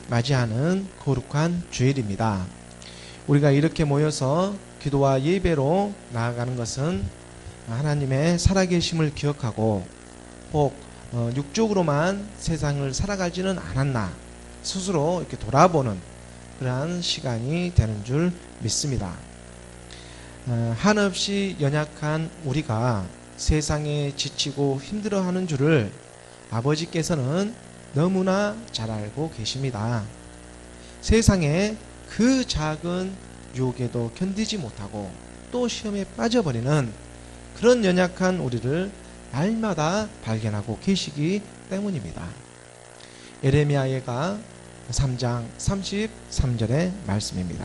맞이하는 거룩한 주일입니다. 우리가 이렇게 모여서 기도와 예배로 나아가는 것은 하나님의 살아계심을 기억하고 혹 육적으로만 세상을 살아가지는 않았나 스스로 이렇게 돌아보는 그러한 시간이 되는 줄 믿습니다. 한없이 연약한 우리가 세상에 지치고 힘들어하는 줄을 아버지께서는 너무나 잘 알고 계십니다. 세상에 그 작은 유혹에도 견디지 못하고 또 시험에 빠져버리는 그런 연약한 우리를 날마다 발견하고 계시기 때문입니다. 에레미야가 3장 33절의 말씀입니다.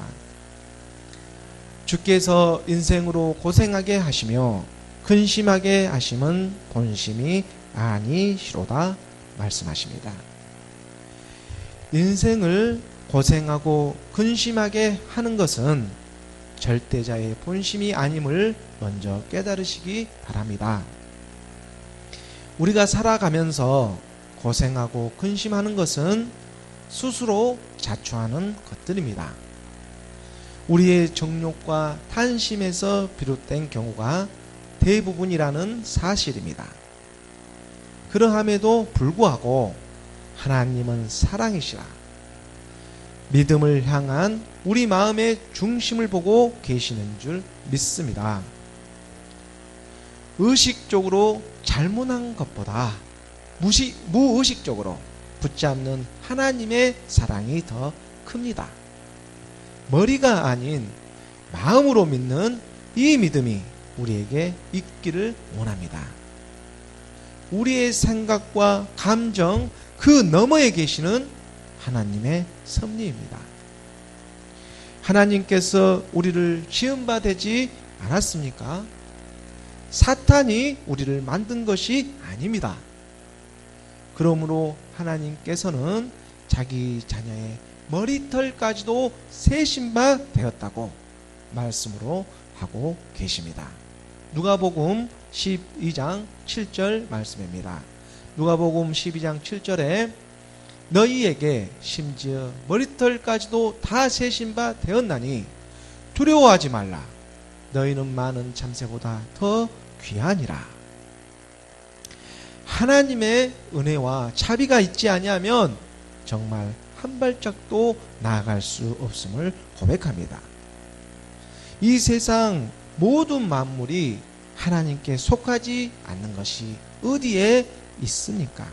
주께서 인생으로 고생하게 하시며 근심하게 하심은 본심이 아니시로다 말씀하십니다. 인생을 고생하고 근심하게 하는 것은 절대자의 본심이 아님을 먼저 깨달으시기 바랍니다. 우리가 살아가면서 고생하고 근심하는 것은 스스로 자초하는 것들입니다. 우리의 정욕과 탐심에서 비롯된 경우가 대부분이라는 사실입니다. 그러함에도 불구하고 하나님은 사랑이시라 믿음을 향한 우리 마음의 중심을 보고 계시는 줄 믿습니다. 의식적으로 잘못한 것보다 무의식적으로 붙잡는 하나님의 사랑이 더 큽니다. 머리가 아닌 마음으로 믿는 이 믿음이 우리에게 있기를 원합니다. 우리의 생각과 감정 그 너머에 계시는 하나님의 섭리입니다. 하나님께서 우리를 지은 바 되지 않았습니까? 사탄이 우리를 만든 것이 아닙니다. 그러므로 하나님께서는 자기 자녀의 머리털까지도 세신 바 되었다고 말씀으로 하고 계십니다. 누가복음 12장 7절 말씀입니다. 누가복음 12장 7절에 너희에게 심지어 머리털까지도 다 세신 바 되었나니 두려워하지 말라. 너희는 많은 참새보다 더 귀하니라. 하나님의 은혜와 자비가 있지 아니하면 정말 한 발짝도 나아갈 수 없음을 고백합니다. 이 세상 모든 만물이 하나님께 속하지 않는 것이 어디에 있습니까?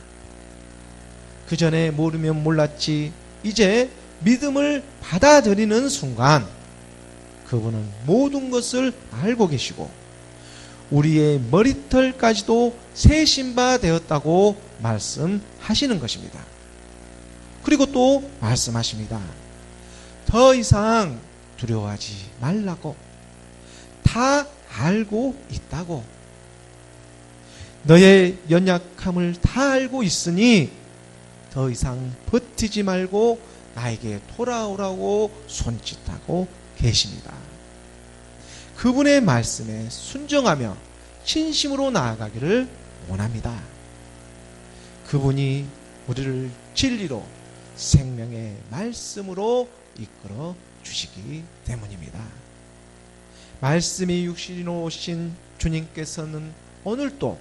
그 전에 모르면 몰랐지 이제 믿음을 받아들이는 순간 그분은 모든 것을 알고 계시고 우리의 머리털까지도 세신 바 되었다고 말씀하시는 것입니다. 그리고 또 말씀하십니다. 더 이상 두려워하지 말라고. 다 알고 있다고. 너의 연약함을 다 알고 있으니 더 이상 버티지 말고 나에게 돌아오라고 손짓하고 계십니다. 그분의 말씀에 순종하며 진심으로 나아가기를 원합니다. 그분이 우리를 진리로 생명의 말씀으로 이끌어 주시기 때문입니다. 말씀이 육신으로 오신 주님께서는 오늘도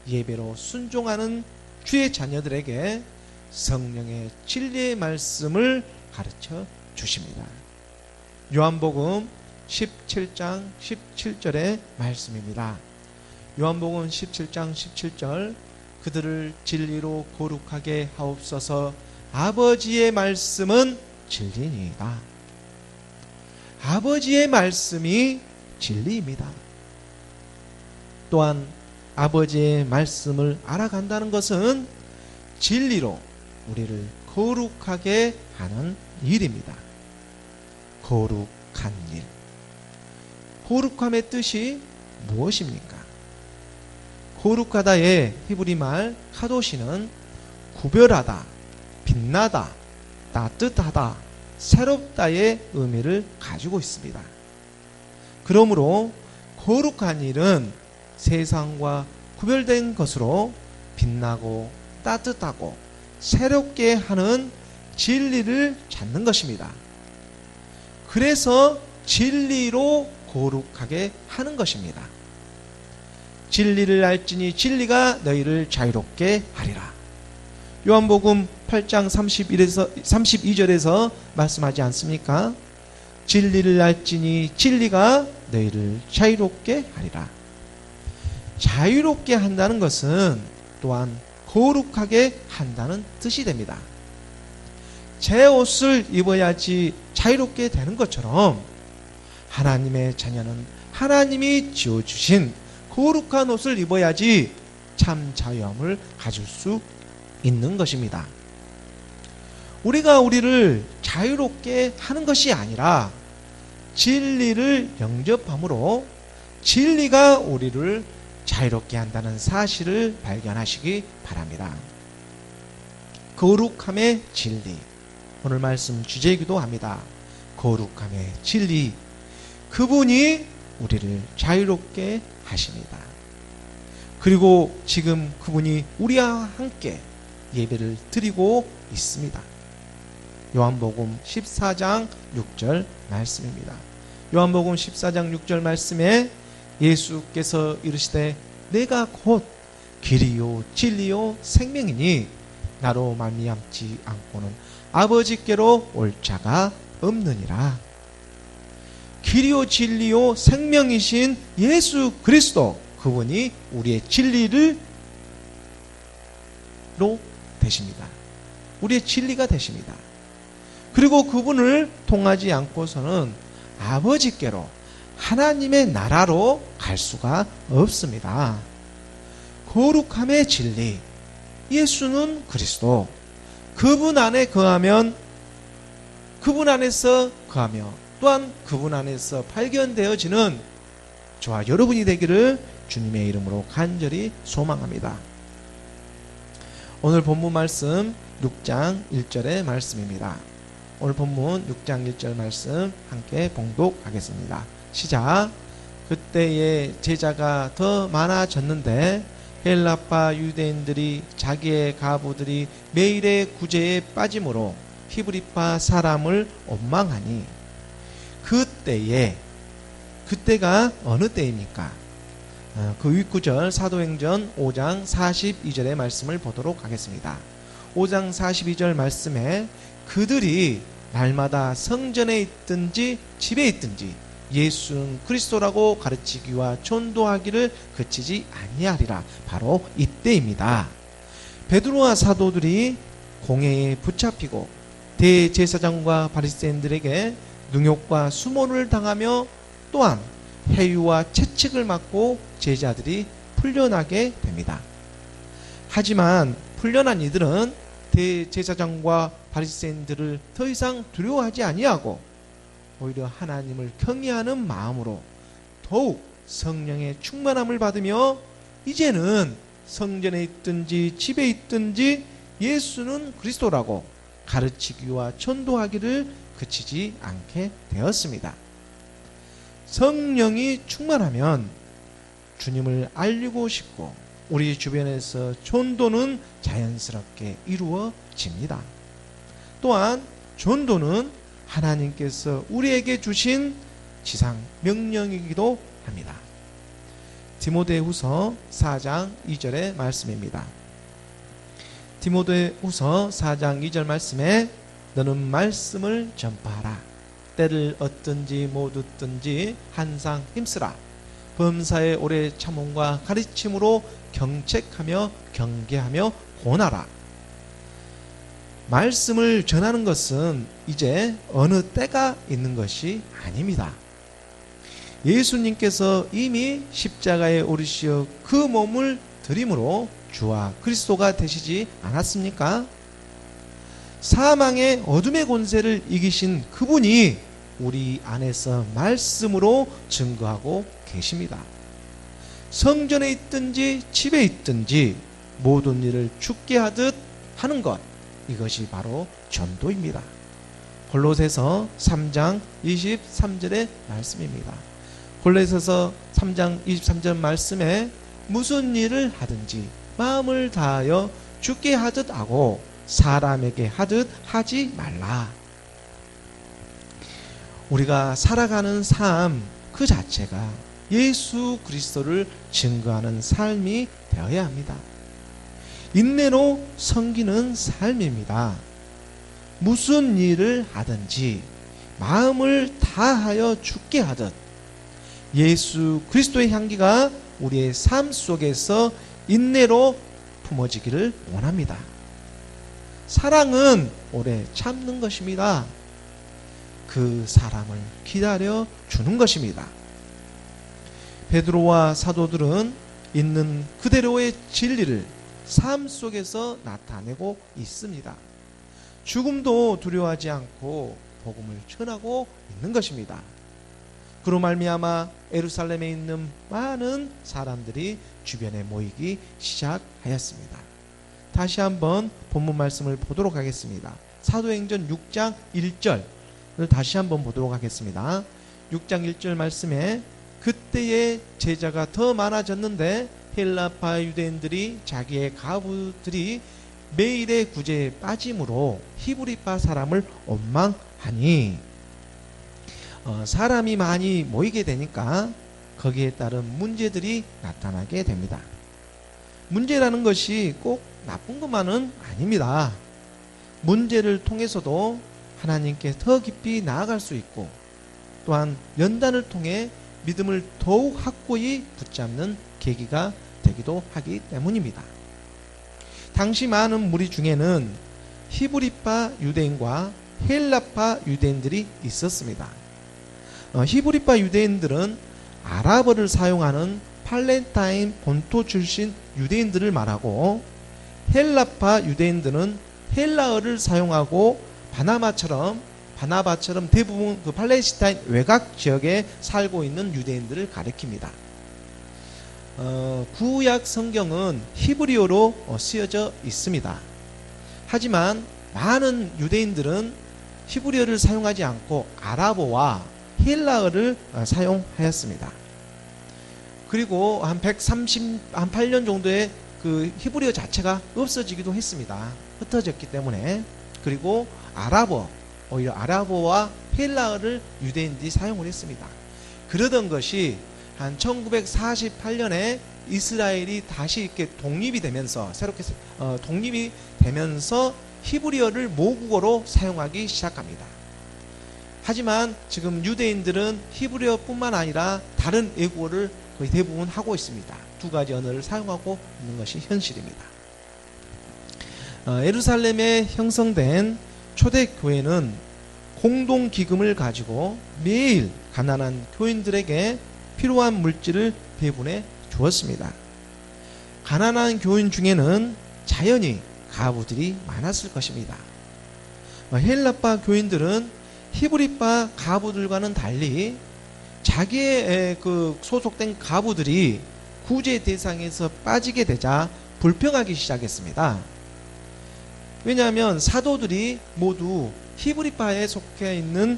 예배로 순종하는 주의 자녀들에게 성령의 진리의 말씀을 가르쳐 주십니다. 요한복음 17장 17절의 말씀입니다. 요한복음 17장 17절 그들을 진리로 거룩하게 하옵소서. 아버지의 말씀은 진리니이다. 아버지의 말씀이 진리입니다. 또한 아버지의 말씀을 알아간다는 것은 진리로 우리를 거룩하게 하는 일입니다. 거룩한 일. 거룩함의 뜻이 무엇입니까? 거룩하다의 히브리 말 카도시는 구별하다, 빛나다, 따뜻하다, 새롭다의 의미를 가지고 있습니다. 그러므로 거룩한 일은 세상과 구별된 것으로 빛나고 따뜻하고 새롭게 하는 진리를 찾는 것입니다. 그래서 진리로 거룩하게 하는 것입니다. 진리를 알지니 진리가 너희를 자유롭게 하리라. 요한복음 8장 32절에서 말씀하지 않습니까? 진리를 알지니 진리가 너희를 자유롭게 하리라. 자유롭게 한다는 것은 또한 거룩하게 한다는 뜻이 됩니다. 제 옷을 입어야지 자유롭게 되는 것처럼 하나님의 자녀는 하나님이 지어주신 거룩한 옷을 입어야지 참 자유함을 가질 수 있는 것입니다. 우리가 우리를 자유롭게 하는 것이 아니라 진리를 영접함으로 진리가 우리를 자유롭게 한다는 사실을 발견하시기 바랍니다. 거룩함의 진리, 오늘 말씀 주제이기도 합니다. 거룩함의 진리, 그분이 우리를 자유롭게 하십니다. 그리고 지금 그분이 우리와 함께 예배를 드리고 있습니다. 요한복음 14장 6절 말씀입니다. 요한복음 14장 6절 말씀에 예수께서 이르시되 내가 곧 길이요 진리요 생명이니 나로 말미암지 않고는 아버지께로 올 자가 없느니라. 길이요 진리요 생명이신 예수 그리스도, 그분이 우리의 진리로 되십니다. 우리의 진리가 되십니다. 그리고 그분을 통하지 않고서는 아버지께로, 하나님의 나라로 갈 수가 없습니다. 거룩함의 진리, 예수는 그리스도, 그분 안에 거하면, 그분 안에서 거하며 또한 그분 안에서 발견되어지는 저와 여러분이 되기를 주님의 이름으로 간절히 소망합니다. 오늘 본문 말씀 6장 1절의 말씀입니다. 오늘 본문 6장 1절 말씀 함께 봉독하겠습니다. 시작. 그때의 제자가 더 많아졌는데 헬라파 유대인들이 자기의 가부들이 매일의 구제에 빠짐으로 히브리파 사람을 원망하니, 그때가 어느 때입니까? 그 윗구절 사도행전 5장 42절의 말씀을 보도록 하겠습니다. 5장 42절 말씀에 그들이 날마다 성전에 있든지 집에 있든지 예수는 그리스도라고 가르치기와 전도하기를 그치지 아니하리라. 바로 이때입니다. 베드로와 사도들이 공회에 붙잡히고 대제사장과 바리새인들에게 능욕과 수모를 당하며 또한 해유와 채찍을 맞고 제자들이 풀려나게 됩니다. 하지만 풀려난 이들은 대제사장과 바리새인들을 더 이상 두려워하지 아니하고 오히려 하나님을 경외하는 마음으로 더욱 성령의 충만함을 받으며 이제는 성전에 있든지 집에 있든지 예수는 그리스도라고 가르치기와 전도하기를 그치지 않게 되었습니다. 성령이 충만하면 주님을 알리고 싶고 우리 주변에서 전도는 자연스럽게 이루어집니다. 또한 전도는 하나님께서 우리에게 주신 지상 명령이기도 합니다. 디모데후서 4장 2절의 말씀입니다. 디모데후서 4장 2절 말씀에 너는 말씀을 전파하라. 때를 얻든지 못 얻든지 항상 힘쓰라. 범사의 오래 참음과 가르침으로 경책하며 경계하며 권하라. 말씀을 전하는 것은 이제 어느 때가 있는 것이 아닙니다. 예수님께서 이미 십자가에 오르시어 그 몸을 드림으로 주와 그리스도가 되시지 않았습니까? 사망의 어둠의 권세를 이기신 그분이 우리 안에서 말씀으로 증거하고 계십니다. 성전에 있든지 집에 있든지 모든 일을 죽게 하듯 하는 것, 이것이 바로 전도입니다. 골로새서 3장 23절의 말씀입니다. 골로새서 3장 23절 말씀에 무슨 일을 하든지 마음을 다하여 죽게 하듯 하고 사람에게 하듯 하지 말라. 우리가 살아가는 삶 그 자체가 예수 그리스도를 증거하는 삶이 되어야 합니다. 인내로 섬기는 삶입니다. 무슨 일을 하든지 마음을 다하여 죽게 하듯 예수 그리스도의 향기가 우리의 삶 속에서 인내로 품어지기를 원합니다. 사랑은 오래 참는 것입니다. 그 사람을 기다려 주는 것입니다. 베드로와 사도들은 있는 그대로의 진리를 삶 속에서 나타내고 있습니다. 죽음도 두려워하지 않고 복음을 전하고 있는 것입니다. 그로 말미암아 예루살렘에 있는 많은 사람들이 주변에 모이기 시작하였습니다. 다시 한번 본문 말씀을 보도록 하겠습니다. 사도행전 6장 1절을 다시 한번 보도록 하겠습니다. 6장 1절 말씀에 그때의 제자가 더 많아졌는데 헬라파 유대인들이 자기의 가부들이 매일의 구제에 빠짐으로 히브리파 사람을 원망하니 사람이 많이 모이게 되니까 거기에 따른 문제들이 나타나게 됩니다. 문제라는 것이 꼭 나쁜 것만은 아닙니다. 문제를 통해서도 하나님께 더 깊이 나아갈 수 있고 또한 연단을 통해 믿음을 더욱 확고히 붙잡는 계기가 되기도 하기 때문입니다. 당시 많은 무리 중에는 히브리파 유대인과 헬라파 유대인들이 있었습니다. 히브리파 유대인들은 아랍어를 사용하는 팔레타인 본토 출신 유대인들을 말하고 헬라파 유대인들은 헬라어를 사용하고 바나바처럼 대부분 그 팔레스타인 외곽 지역에 살고 있는 유대인들을 가리킵니다. 구약 성경은 히브리어로 쓰여져 있습니다. 하지만 많은 유대인들은 히브리어를 사용하지 않고 아랍어와 헬라어를 사용하였습니다. 그리고 한 8년 정도의 그 히브리어 자체가 없어지기도 했습니다. 흩어졌기 때문에. 그리고 오히려 아랍어와 헬라어를 유대인들이 사용을 했습니다. 그러던 것이 한 1948년에 이스라엘이 다시 이렇게 독립이 되면서 새롭게 독립이 되면서 히브리어를 모국어로 사용하기 시작합니다. 하지만 지금 유대인들은 히브리어뿐만 아니라 다른 외국어를 거의 대부분 하고 있습니다. 두 가지 언어를 사용하고 있는 것이 현실입니다. 예루살렘에 형성된 초대교회는 공동기금을 가지고 매일 가난한 교인들에게 필요한 물질을 배분해 주었습니다. 가난한 교인 중에는 자연히 가부들이 많았을 것입니다. 헬라파 교인들은 히브리파 가부들과는 달리 자기의 그 소속된 가부들이 구제 대상에서 빠지게 되자 불평하기 시작했습니다. 왜냐하면 사도들이 모두 히브리파에 속해 있는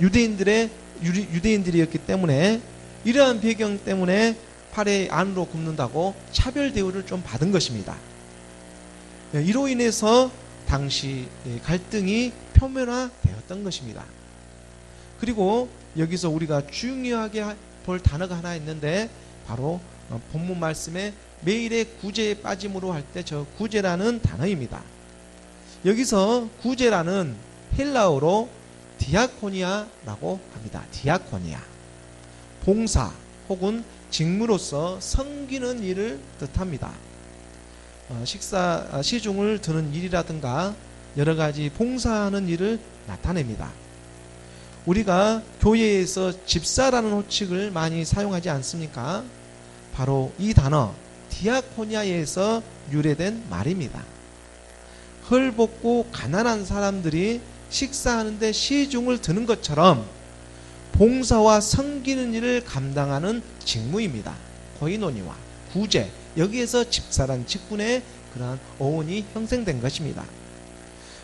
유대인들이었기 때문에 이러한 배경 때문에 팔의 안으로 굽는다고 차별 대우를 좀 받은 것입니다. 이로 인해서 당시 갈등이 표면화되었던 것입니다. 그리고 여기서 우리가 중요하게 볼 단어가 하나 있는데 바로 본문 말씀에 매일의 구제에 빠짐으로 할 때 저 구제라는 단어입니다. 여기서 구제라는 헬라어로 디아코니아라고 합니다. 디아코니아. 봉사 혹은 직무로서 섬기는 일을 뜻합니다. 시중을 드는 일이라든가 여러 가지 봉사하는 일을 나타냅니다. 우리가 교회에서 집사라는 호칭을 많이 사용하지 않습니까? 바로 이 단어 디아코니아에서 유래된 말입니다. 헐벗고 가난한 사람들이 식사하는데 시중을 드는 것처럼 봉사와 섬기는 일을 감당하는 직무입니다. 거이노니와 구제, 여기에서 집사란 직분의 그러한 어원이 형성된 것입니다.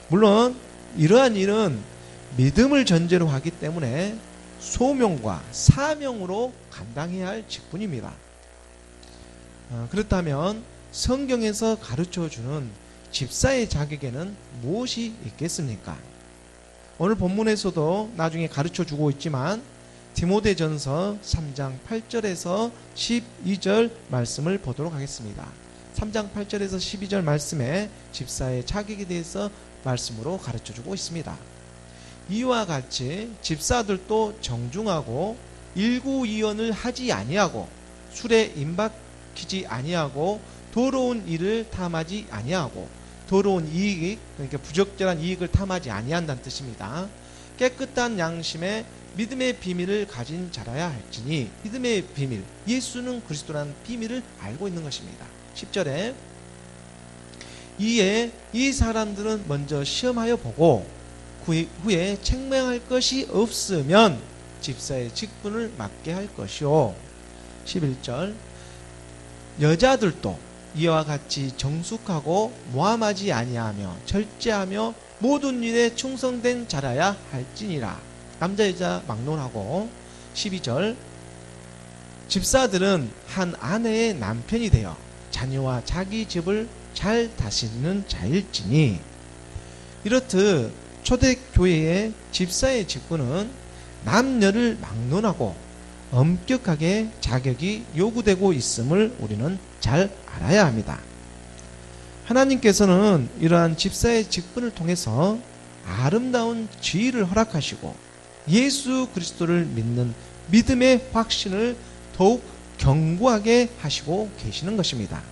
물론 이러한 일은 믿음을 전제로 하기 때문에 소명과 사명으로 감당해야 할 직분입니다. 그렇다면 성경에서 가르쳐주는 집사의 자격에는 무엇이 있겠습니까? 오늘 본문에서도 나중에 가르쳐 주고 있지만 디모데전서 3장 8절에서 12절 말씀을 보도록 하겠습니다. 3장 8절에서 12절 말씀에 집사의 자격에 대해서 말씀으로 가르쳐 주고 있습니다. 이와 같이 집사들도 정중하고 일구이연을 하지 아니하고 술에 임박히지 아니하고 더러운 일을 탐하지 아니하고 더러운 이익, 그러니까 부적절한 이익을 탐하지 아니한다는 뜻입니다. 깨끗한 양심에 믿음의 비밀을 가진 자라야 할지니, 믿음의 비밀, 예수는 그리스도라는 비밀을 알고 있는 것입니다. 10절에 이에 이 사람들은 먼저 시험하여 보고 그 후에 책망할 것이 없으면 집사의 직분을 맡게 할 것이요. 11절 여자들도 이와 같이 정숙하고 모함하지 아니하며 절제하며 모든 일에 충성된 자라야 할지니라. 남자 여자 막론하고 12절 집사들은 한 아내의 남편이 되어 자녀와 자기 집을 잘 다스리는 자일지니. 이렇듯 초대교회의 집사의 직분은 남녀를 막론하고 엄격하게 자격이 요구되고 있음을 우리는 잘 알아야 합니다. 하나님께서는 이러한 집사의 직분을 통해서 아름다운 지위를 허락하시고 예수 그리스도를 믿는 믿음의 확신을 더욱 견고하게 하시고 계시는 것입니다.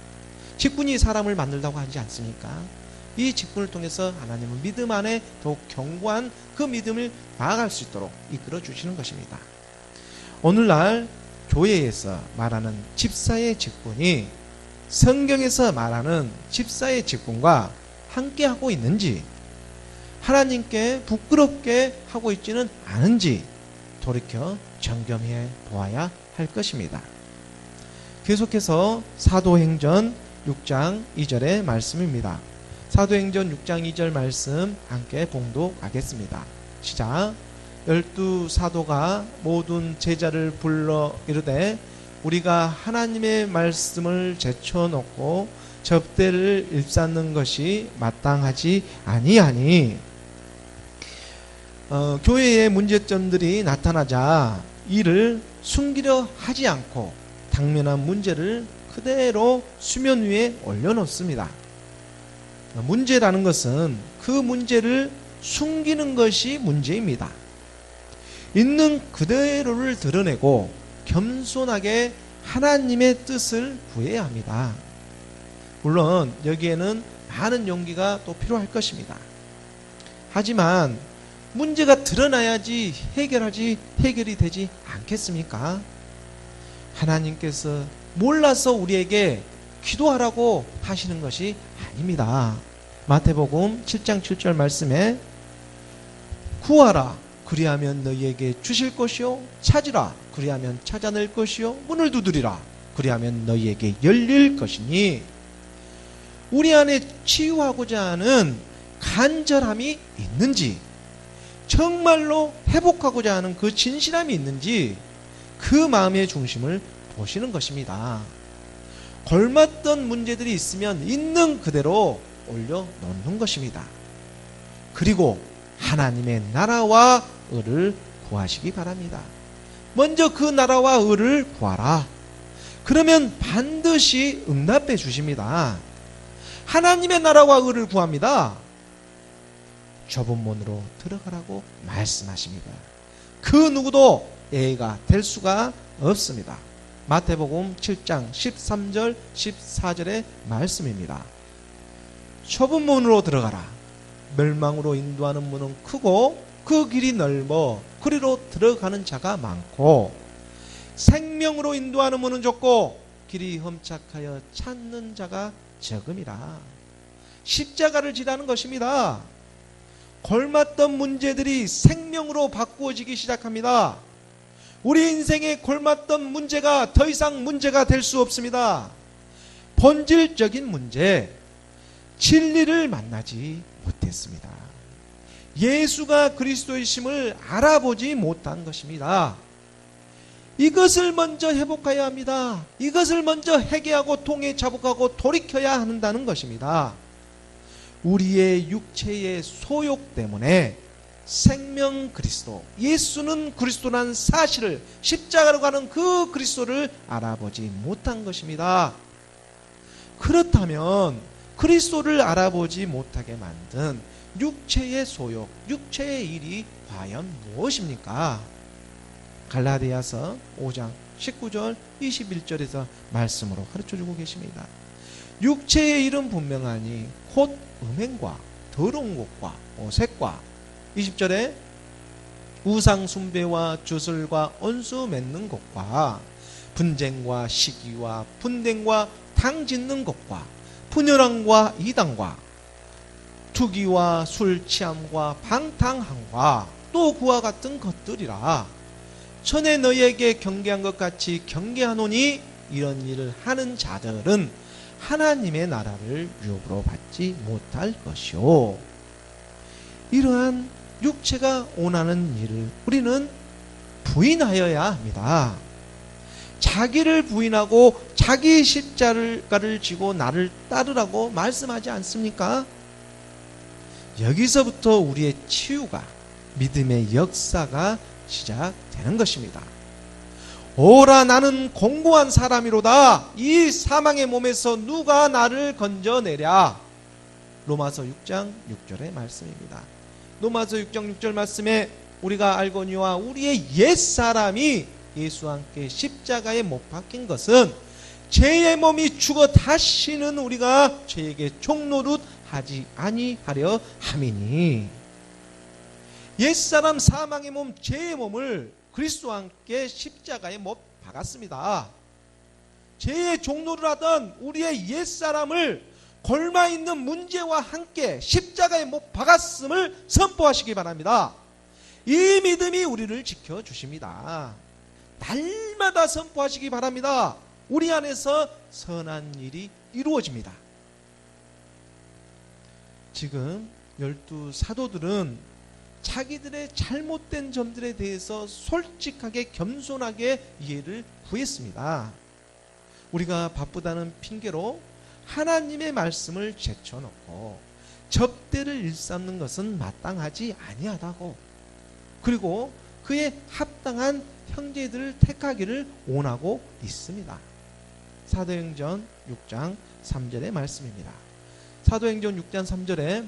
직분이 사람을 만들다고 하지 않습니까? 이 직분을 통해서 하나님은 믿음 안에 더욱 견고한 그 믿음을 나아갈 수 있도록 이끌어 주시는 것입니다. 오늘날 교회에서 말하는 집사의 직분이 성경에서 말하는 집사의 직분과 함께하고 있는지, 하나님께 부끄럽게 하고 있지는 않은지 돌이켜 점검해 보아야 할 것입니다. 계속해서 사도행전 6장 2절의 말씀입니다. 사도행전 6장 2절 말씀 함께 봉독하겠습니다. 시작. 12사도가 모든 제자를 불러 이르되 우리가 하나님의 말씀을 제쳐놓고 접대를 일삼는 것이 마땅하지 아니하니. 교회의 문제점들이 나타나자 이를 숨기려 하지 않고 당면한 문제를 그대로 수면 위에 올려놓습니다. 문제라는 것은 그 문제를 숨기는 것이 문제입니다. 있는 그대로를 드러내고 겸손하게 하나님의 뜻을 구해야 합니다. 물론 여기에는 많은 용기가 또 필요할 것입니다. 하지만 문제가 드러나야지 해결이 되지 않겠습니까? 하나님께서 몰라서 우리에게 기도하라고 하시는 것이 아닙니다. 마태복음 7장 7절 말씀에 구하라 그리하면 너희에게 주실 것이요 찾으라 그리하면 찾아낼 것이요 문을 두드리라 그리하면 너희에게 열릴 것이니. 우리 안에 치유하고자 하는 간절함이 있는지, 정말로 회복하고자 하는 그 진실함이 있는지 그 마음의 중심을 보시는 것입니다. 걸맞던 문제들이 있으면 있는 그대로 올려놓는 것입니다. 그리고 하나님의 나라와 의를 구하시기 바랍니다. 먼저 그 나라와 의를 구하라. 그러면 반드시 응답해 주십니다. 하나님의 나라와 의를 구합니다. 좁은 문으로 들어가라고 말씀하십니다. 그 누구도 예의가 될 수가 없습니다. 마태복음 7장 13절 14절의 말씀입니다. 좁은 문으로 들어가라. 멸망으로 인도하는 문은 크고 그 길이 넓어 그리로 들어가는 자가 많고 생명으로 인도하는 문은 좁고 길이 험착하여 찾는 자가 적음이라. 십자가를 지라는 것입니다. 걸맞던 문제들이 생명으로 바꾸어지기 시작합니다. 우리 인생에 걸맞던 문제가 더 이상 문제가 될 수 없습니다. 본질적인 문제, 진리를 만나지 못했습니다. 예수가 그리스도이심을 알아보지 못한 것입니다. 이것을 먼저 회복해야 합니다. 이것을 먼저 회개하고 통해 자복하고 돌이켜야 한다는 것입니다. 우리의 육체의 소욕 때문에 생명 그리스도, 예수는 그리스도란 사실을, 십자가로 가는 그 그리스도를 알아보지 못한 것입니다. 그렇다면 그리스도를 알아보지 못하게 만든 육체의 소욕, 육체의 일이 과연 무엇입니까? 갈라디아서 5장 19절 21절에서 말씀으로 가르쳐주고 계십니다. 육체의 일은 분명하니 곧 음행과 더러운 것과 오색과, 20절에 우상 숭배와 주술과 언수 맺는 것과 분쟁과 시기와 분쟁과 당 짓는 것과 분열함과 이단과 투기와 술 취함과 방탕함과 또 그와 같은 것들이라. 전에 너희에게 경계한 것 같이 경계하노니 이런 일을 하는 자들은 하나님의 나라를 유업으로 받지 못할 것이요. 이러한 육체가 원하는 일을 우리는 부인하여야 합니다. 자기를 부인하고 자기 십자가를 지고 나를 따르라고 말씀하지 않습니까? 여기서부터 우리의 치유가, 믿음의 역사가 시작되는 것입니다. 오라 나는 공고한 사람이로다. 이 사망의 몸에서 누가 나를 건져내랴. 로마서 6장 6절의 말씀입니다. 로마서 6장 6절 말씀에 우리가 알거니와 우리의 옛사람이 예수와 함께 십자가에 못 박힌 것은 죄의 몸이 죽어 다시는 우리가 죄에게 종노릇 하지 아니하려 함이니. 옛사람 사망의 몸, 죄의 몸을 그리스도와 함께 십자가에 못 박았습니다. 죄의 종노를 하던 우리의 옛사람을 골마있는 문제와 함께 십자가에 못 박았음을 선포하시기 바랍니다. 이 믿음이 우리를 지켜주십니다. 날마다 선포하시기 바랍니다. 우리 안에서 선한 일이 이루어집니다. 지금 12 사도들은 자기들의 잘못된 점들에 대해서 솔직하게 겸손하게 이해를 구했습니다. 우리가 바쁘다는 핑계로 하나님의 말씀을 제쳐놓고 접대를 일삼는 것은 마땅하지 아니하다고, 그리고 그에 합당한 형제들을 택하기를 원하고 있습니다. 사도행전 6장 3절의 말씀입니다. 사도행전 6장 3절에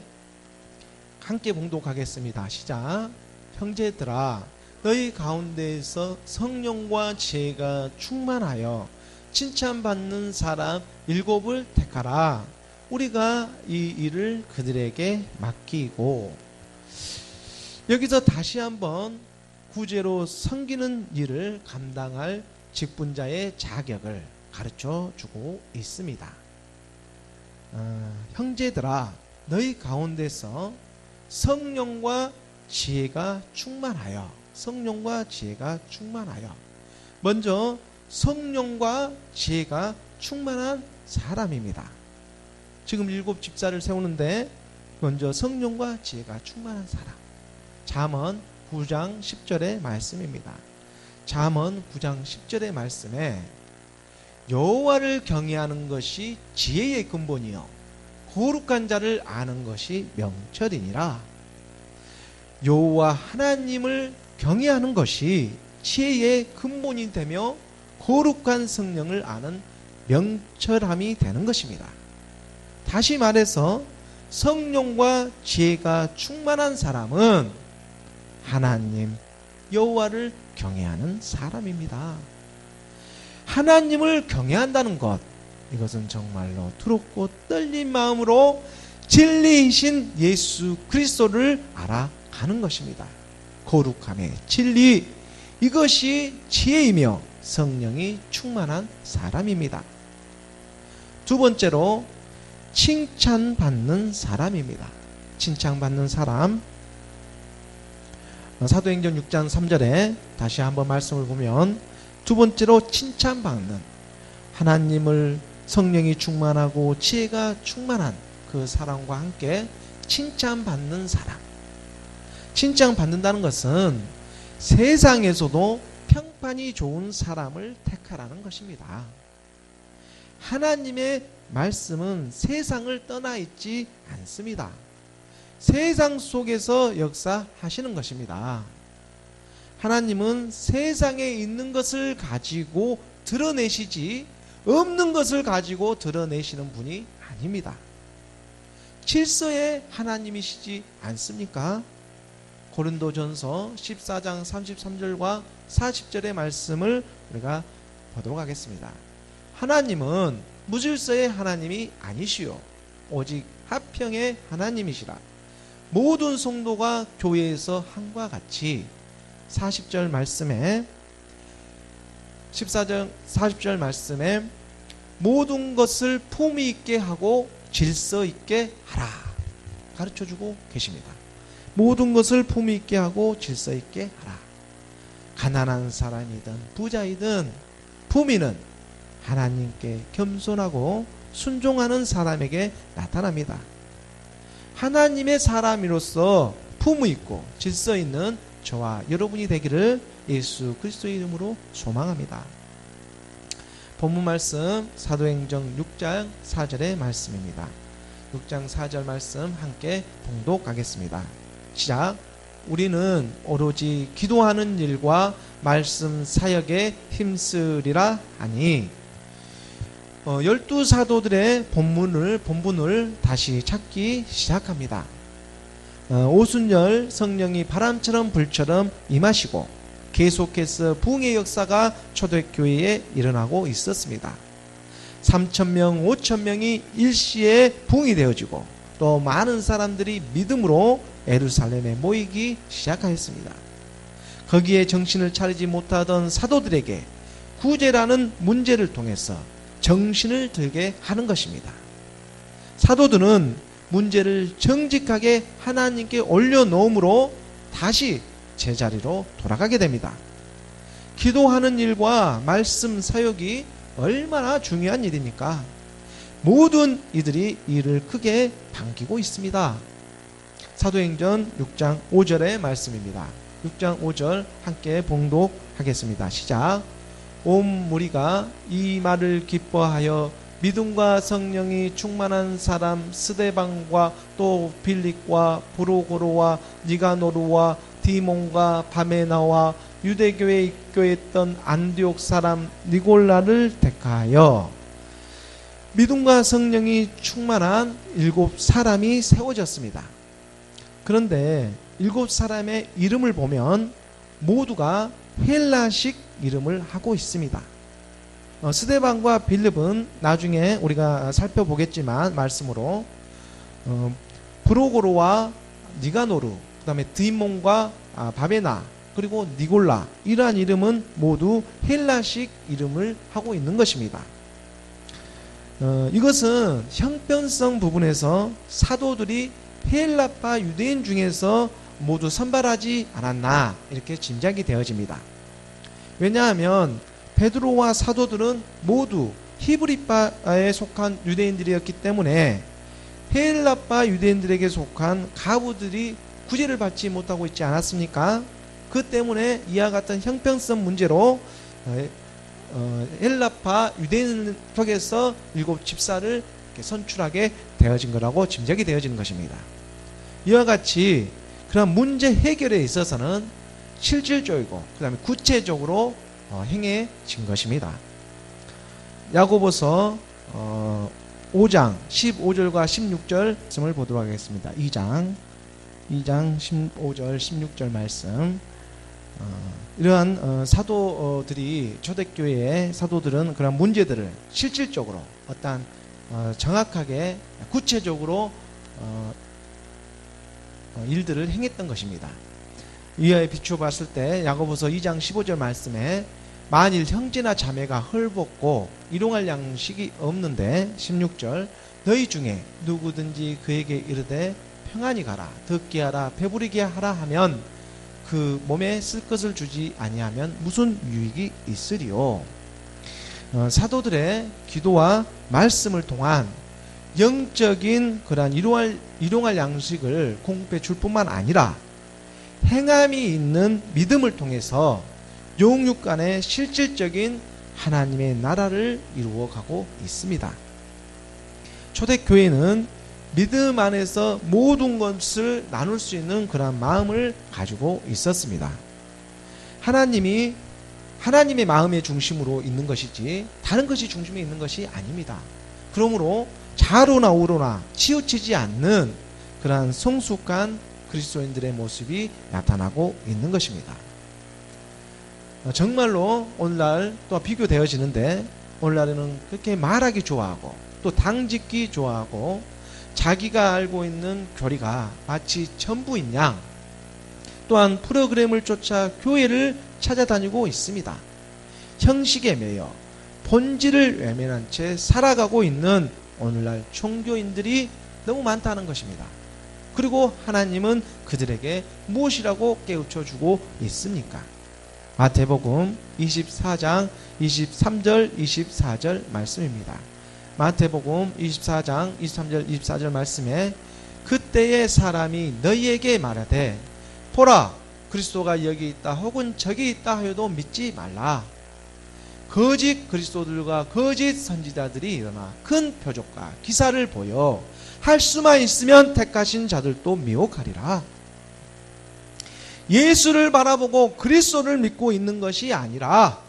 함께 봉독하겠습니다. 시작. 형제들아 너희 가운데에서 성령과 지혜가 충만하여 칭찬받는 사람 7을 택하라. 우리가 이 일을 그들에게 맡기고. 여기서 다시 한번 구제로 섬기는 일을 감당할 직분자의 자격을 가르쳐 주고 있습니다. 형제들아 너희 가운데서 성령과 지혜가 충만하여, 성령과 지혜가 충만하여. 먼저 성령과 지혜가 충만한 사람입니다. 지금 7 집사를 세우는데 먼저 성령과 지혜가 충만한 사람. 잠언 9장 10절의 말씀입니다. 잠언 9장 10절의 말씀에 여호와를 경외하는 것이 지혜의 근본이요 거룩한 자를 아는 것이 명철이니라. 여호와 하나님을 경외하는 것이 지혜의 근본이 되며 거룩한 성령을 아는 명철함이 되는 것입니다. 다시 말해서 성령과 지혜가 충만한 사람은 하나님 여호와를 경외하는 사람입니다. 하나님을 경외한다는 것, 이것은 정말로 두렵고 떨린 마음으로 진리이신 예수 그리스도를 알아가는 것입니다. 거룩함의 진리, 이것이 지혜이며 성령이 충만한 사람입니다. 두 번째로 칭찬받는 사람입니다. 칭찬받는 사람, 사도행전 6장 3절에 다시 한번 말씀을 보면 두 번째로 칭찬받는, 하나님을 성령이 충만하고 지혜가 충만한 그 사람과 함께 칭찬받는 사람. 칭찬받는다는 것은 세상에서도 평판이 좋은 사람을 택하라는 것입니다. 하나님의 말씀은 세상을 떠나 있지 않습니다. 세상 속에서 역사하시는 것입니다. 하나님은 세상에 있는 것을 가지고 드러내시지 없는 것을 가지고 드러내시는 분이 아닙니다. 질서의 하나님이시지 않습니까? 고린도전서 14장 33절과 40절의 말씀을 우리가 보도록 하겠습니다. 하나님은 무질서의 하나님이 아니시오 오직 화평의 하나님이시라. 모든 성도가 교회에서 한과 같이 40절 말씀에 14절 40절 말씀에 모든 것을 품위 있게 하고 질서 있게 하라 가르쳐주고 계십니다. 모든 것을 품위 있게 하고 질서 있게 하라. 가난한 사람이든 부자이든 품위는 하나님께 겸손하고 순종하는 사람에게 나타납니다. 하나님의 사람으로서 품위 있고 질서 있는 저와 여러분이 되기를 예수 그리스도의 이름으로 소망합니다. 본문 말씀 사도행전 6장 4절의 말씀입니다. 6장 4절 말씀 함께 봉독하겠습니다. 시작. 우리는 오로지 기도하는 일과 말씀 사역에 힘쓰리라 하니. 12사도들의 본문을 다시 찾기 시작합니다. 오순절 성령이 바람처럼 불처럼 임하시고 계속해서 부흥의 역사가 초대교회에 일어나고 있었습니다. 3,000명, 5,000명이 일시에 부흥이 되어지고 또 많은 사람들이 믿음으로 예루살렘에 모이기 시작하였습니다. 거기에 정신을 차리지 못하던 사도들에게 구제라는 문제를 통해서 정신을 들게 하는 것입니다. 사도들은 문제를 정직하게 하나님께 올려놓음으로 다시 제자리로 돌아가게 됩니다. 기도하는 일과 말씀 사역이 얼마나 중요한 일입니까? 모든 이들이 이를 크게 반기고 있습니다. 사도행전 6장 5절의 말씀입니다. 6장 5절 함께 봉독하겠습니다. 시작. 온 무리가 이 말을 기뻐하여 믿음과 성령이 충만한 사람 스데반과 또 빌립과 브로고로와 니가노르와 디몬과 바메나와 유대교에 입교했던 안디옥 사람 니골라를 택하여 믿음과 성령이 충만한 7사람이 세워졌습니다. 그런데 7사람의 이름을 보면 모두가 헬라식 이름을 하고 있습니다. 스데반과 빌립은 나중에 우리가 살펴보겠지만 말씀으로 브로고로와 니가노르 그 다음에 디몬과 바베나 그리고 니골라 이러한 이름은 모두 헬라식 이름을 하고 있는 것입니다. 이것은 형편성 부분에서 사도들이 헬라파 유대인 중에서 모두 선발하지 않았나 이렇게 짐작이 되어집니다. 왜냐하면 베드로와 사도들은 모두 히브리파에 속한 유대인들이었기 때문에 헬라파 유대인들에게 속한 가부들이 구제를 받지 못하고 있지 않았습니까? 그 때문에 이와 같은 형평성 문제로 헬라파 유대인 쪽에서 7집사를 선출하게 되어진 거라고 짐작이 되어지는 것입니다. 이와 같이 그런 문제 해결에 있어서는 실질적이고 그 다음에 구체적으로 행해진 것입니다. 야고보서 5장 15절과 16절 말씀을 보도록 하겠습니다. 2장 15절 16절 말씀. 이러한 사도들이 초대교회의 사도들은 그런 문제들을 실질적으로 어떠한 정확하게 구체적으로 일들을 행했던 것입니다. 이에 비추어 봤을 때 야고보서 2장 15절 말씀에 만일 형제나 자매가 헐벗고 일용할 양식이 없는데 16절 너희 중에 누구든지 그에게 이르되 평안히 가라 듣게 하라 배부르게 하라 하면 그 몸에 쓸 것을 주지 아니하면 무슨 유익이 있으리요. 사도들의 기도와 말씀을 통한 영적인 그러한 일용할 양식을 공급해 줄 뿐만 아니라 행함이 있는 믿음을 통해서 영육 간의 실질적인 하나님의 나라를 이루어 가고 있습니다. 초대교회는 믿음 안에서 모든 것을 나눌 수 있는 그런 마음을 가지고 있었습니다. 하나님의 마음의 중심으로 있는 것이지 다른 것이 중심에 있는 것이 아닙니다. 그러므로 좌로나 우로나 치우치지 않는 그러한 성숙한 그리스도인들의 모습이 나타나고 있는 것입니다. 정말로 오늘날 또 비교되어지는데, 오늘날에는 그렇게 말하기 좋아하고 또 당짓기 좋아하고 자기가 알고 있는 교리가 마치 전부인 양, 또한 프로그램을 쫓아 교회를 찾아다니고 있습니다. 형식에 매여 본질을 외면한 채 살아가고 있는 오늘날 종교인들이 너무 많다는 것입니다. 그리고 하나님은 그들에게 무엇이라고 깨우쳐주고 있습니까? 마태복음 24장 23절 24절 말씀입니다. 마태복음 24장 23절 24절 말씀에 그때의 사람이 너희에게 말하되 보라 그리스도가 여기 있다 혹은 저기 있다 하여도 믿지 말라. 거짓 그리스도들과 거짓 선지자들이 일어나 큰 표적과 기사를 보여 할 수만 있으면 택하신 자들도 미혹하리라. 예수를 바라보고 그리스도를 믿고 있는 것이 아니라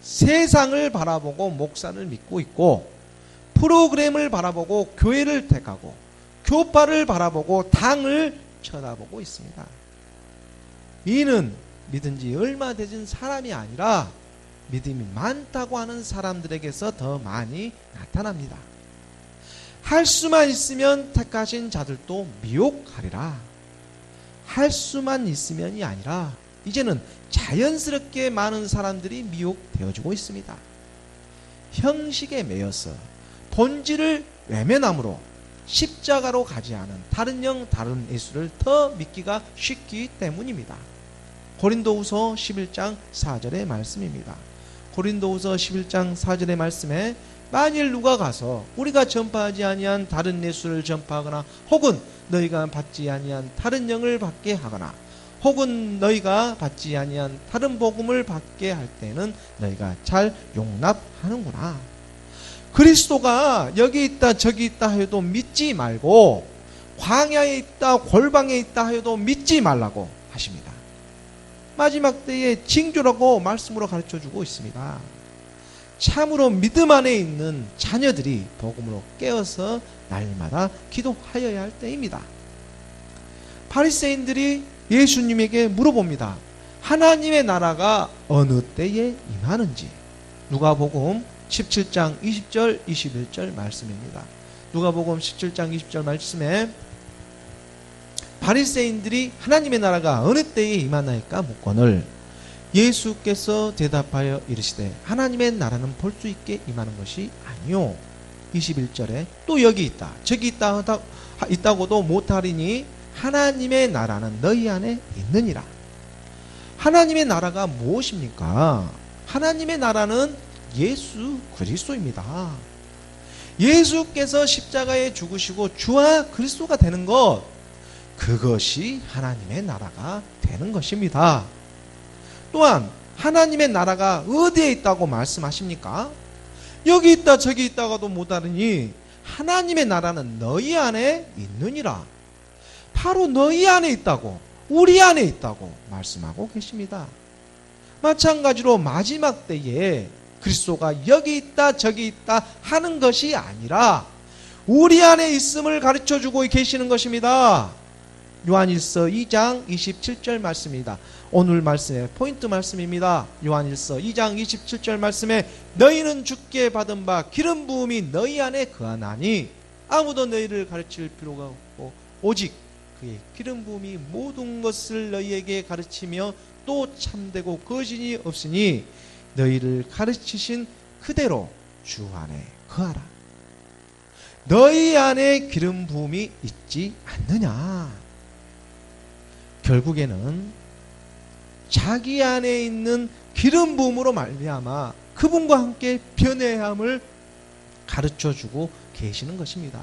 세상을 바라보고 목사를 믿고 있고, 프로그램을 바라보고 교회를 택하고, 교파를 바라보고 당을 쳐다보고 있습니다. 이는 믿은 지 얼마 되진 사람이 아니라 믿음이 많다고 하는 사람들에게서 더 많이 나타납니다. 할 수만 있으면 택하신 자들도 미혹하리라. 할 수만 있으면이 아니라 이제는 자연스럽게 많은 사람들이 미혹되어지고 있습니다. 형식에 매여서 본질을 외면함으로 십자가로 가지 않은 다른 영 다른 예수를 더 믿기가 쉽기 때문입니다. 고린도후서 11장 4절의 말씀입니다. 고린도후서 11장 4절의 말씀에 만일 누가 가서 우리가 전파하지 아니한 다른 예수를 전파하거나 혹은 너희가 받지 아니한 다른 영을 받게 하거나 혹은 너희가 받지 아니한 다른 복음을 받게 할 때는 너희가 잘 용납하는구나. 그리스도가 여기 있다 저기 있다 하여도 믿지 말고, 광야에 있다 골방에 있다 하여도 믿지 말라고 하십니다. 마지막 때에 징조라고 말씀으로 가르쳐주고 있습니다. 참으로 믿음 안에 있는 자녀들이 복음으로 깨어서 날마다 기도하여야 할 때입니다. 바리새인들이 예수님에게 물어봅니다. 하나님의 나라가 어느 때에 임하는지. 누가복음 17장 20절 21절 말씀입니다. 누가복음 17장 20절 말씀에 바리새인들이 하나님의 나라가 어느 때에 임하나이까 묻거늘 예수께서 대답하여 이르시되 하나님의 나라는 볼 수 있게 임하는 것이 아니요. 21절에 또 여기 있다 저기 있다고도 못하리니 하나님의 나라는 너희 안에 있느니라. 하나님의 나라가 무엇입니까? 하나님의 나라는 예수 그리스도입니다. 예수께서 십자가에 죽으시고 주와 그리스도가 되는 것, 그것이 하나님의 나라가 되는 것입니다. 또한 하나님의 나라가 어디에 있다고 말씀하십니까? 여기 있다 저기 있다가도 못하느니 하나님의 나라는 너희 안에 있느니라. 바로 너희 안에 있다고, 우리 안에 있다고 말씀하고 계십니다. 마찬가지로 마지막 때에 그리스도가 여기 있다 저기 있다 하는 것이 아니라 우리 안에 있음을 가르쳐주고 계시는 것입니다. 요한일서 2장 27절 말씀입니다. 오늘 말씀의 포인트 말씀입니다. 요한일서 2장 27절 말씀에 너희는 주께 받은 바 기름 부음이 너희 안에 거하나니 아무도 너희를 가르칠 필요가 없고 오직 그의 기름 부음이 모든 것을 너희에게 가르치며 또 참되고 거짓이 없으니 너희를 가르치신 그대로 주 안에 거하라. 너희 안에 기름 부음이 있지 않느냐? 결국에는 자기 안에 있는 기름 부음으로 말미암아 그분과 함께 변해야 함을 가르쳐주고 계시는 것입니다.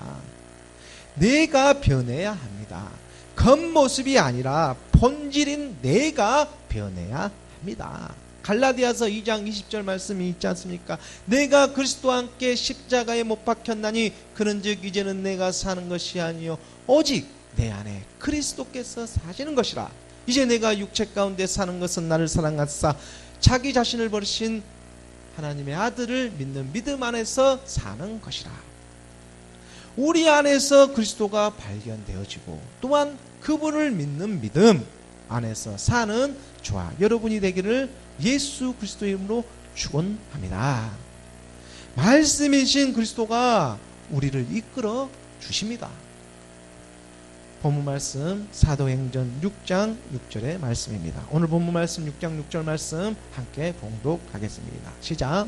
내가 변해야 합니다. 겉모습이 아니라 본질인 내가 변해야 합니다. 갈라디아서 2장 20절 말씀이 있지 않습니까? 내가 그리스도와 함께 십자가에 못 박혔나니 그런즉 이제는 내가 사는 것이 아니요 오직 내 안에 그리스도께서 사시는 것이라. 이제 내가 육체 가운데 사는 것은 나를 사랑하사 자기 자신을 버리신 하나님의 아들을 믿는 믿음 안에서 사는 것이라. 우리 안에서 그리스도가 발견되어지고 또한 그분을 믿는 믿음 안에서 사는 저와 여러분이 되기를 예수 그리스도의 이름으로 축원합니다. 말씀이신 그리스도가 우리를 이끌어 주십니다. 본문 말씀 사도행전 6장 6절의 말씀입니다. 오늘 본문 말씀 6장 6절 말씀 함께 봉독하겠습니다. 시작.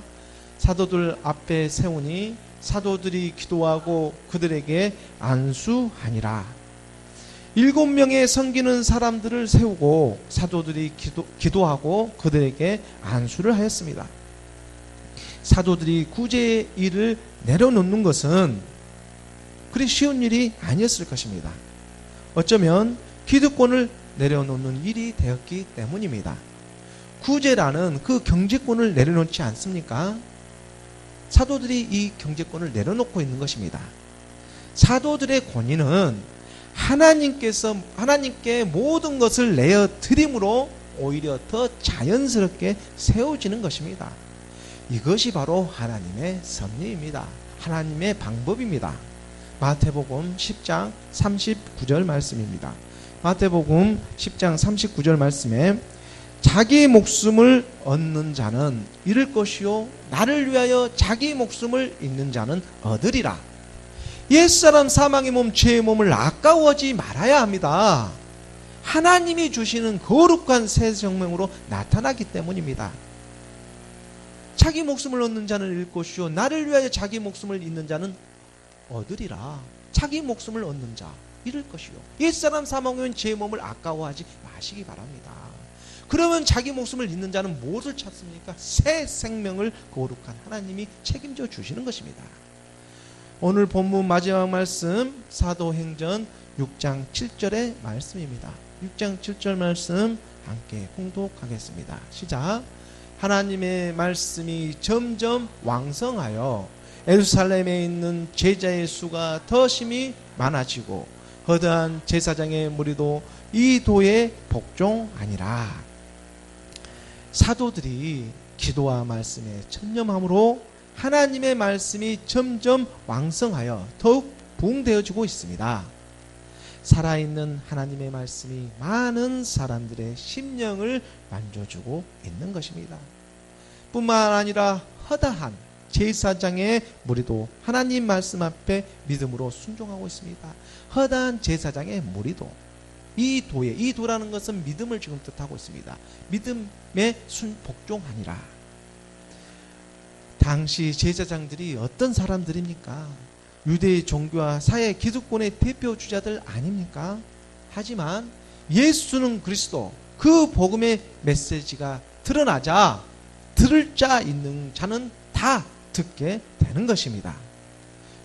사도들 앞에 세우니 사도들이 기도하고 그들에게 안수하니라. 7명의 섬기는 사람들을 세우고 사도들이 기도하고 그들에게 안수를 하였습니다. 사도들이 구제의 일을 내려놓는 것은 그리 쉬운 일이 아니었을 것입니다. 어쩌면 기득권을 내려놓는 일이 되었기 때문입니다. 구제라는 그 경제권을 내려놓지 않습니까? 사도들이 이 경제권을 내려놓고 있는 것입니다. 사도들의 권위는 하나님께 모든 것을 내어 드림으로 오히려 더 자연스럽게 세워지는 것입니다. 이것이 바로 하나님의 섭리입니다. 하나님의 방법입니다. 마태복음 10장 39절 말씀입니다. 마태복음 10장 39절 말씀에 자기 목숨을 얻는 자는 잃을 것이요 나를 위하여 자기 목숨을 잃는 자는 얻으리라. 옛사람 사망의 몸 죄의 몸을 아까워하지 말아야 합니다. 하나님이 주시는 거룩한 새 생명으로 나타나기 때문입니다. 자기 목숨을 얻는 자는 잃을 것이요 나를 위하여 자기 목숨을 잃는 자는 얻으리라. 자기 목숨을 얻는 자 잃을 것이요 옛사람 사망의 죄의 몸을 아까워하지 마시기 바랍니다. 그러면 자기 목숨을 잃는 자는 무엇을 찾습니까? 새 생명을 거룩한 하나님이 책임져 주시는 것입니다. 오늘 본문 마지막 말씀 사도행전 6장 7절의 말씀입니다. 6장 7절 말씀 함께 공독하겠습니다. 시작. 하나님의 말씀이 점점 왕성하여 예루살렘에 있는 제자의 수가 더 심히 많아지고 허다한 제사장의 무리도 이 도에 복종하니라. 사도들이 기도와 말씀에 천념함으로 하나님의 말씀이 점점 왕성하여 더욱 부흥되어지고 있습니다. 살아있는 하나님의 말씀이 많은 사람들의 심령을 만져주고 있는 것입니다. 뿐만 아니라 허다한 제사장의 무리도 하나님 말씀 앞에 믿음으로 순종하고 있습니다. 허다한 제사장의 무리도 이 도라는 것은 믿음을 지금 뜻하고 있습니다. 믿음에 복종하니라. 당시 제사장들이 어떤 사람들입니까? 유대의 종교와 사회 기득권의 대표 주자들 아닙니까? 하지만 예수는 그리스도 그 복음의 메시지가 드러나자 들을 자 있는 자는 다 듣게 되는 것입니다.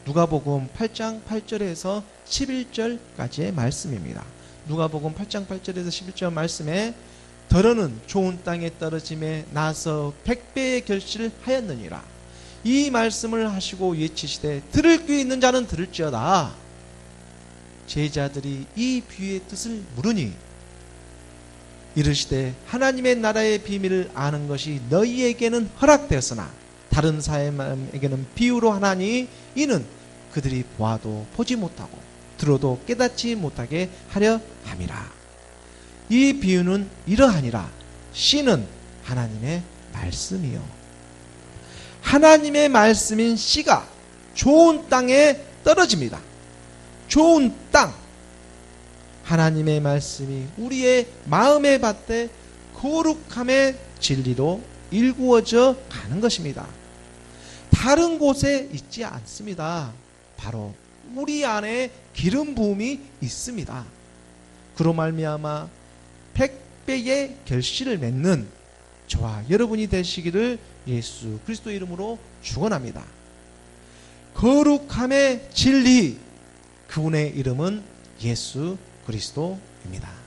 누가복음 8장 8절에서 11절까지의 말씀입니다. 누가복음 8장 8절에서 11절 말씀에 더러는 좋은 땅에 떨어짐에 나서 100배의 결실을 하였느니라. 이 말씀을 하시고 외치시되 들을 귀 있는 자는 들을지어다. 제자들이 이 비유의 뜻을 물으니 이르시되 하나님의 나라의 비밀을 아는 것이 너희에게는 허락되었으나 다른 사람에게는 비유로 하나니 이는 그들이 보아도 보지 못하고 들어도 깨닫지 못하게 하려 함이라. 이 비유는 이러하니라. 씨는 하나님의 말씀이요 하나님의 말씀인 씨가 좋은 땅에 떨어집니다. 좋은 땅, 하나님의 말씀이 우리의 마음의 밭에 거룩함의 진리로 일구어져 가는 것입니다. 다른 곳에 있지 않습니다. 바로 우리 안에 기름 부음이 있습니다. 그로 말미암아 100배의 결실을 맺는 저와 여러분이 되시기를 예수 그리스도 이름으로 축원합니다. 거룩함의 진리, 그분의 이름은 예수 그리스도입니다.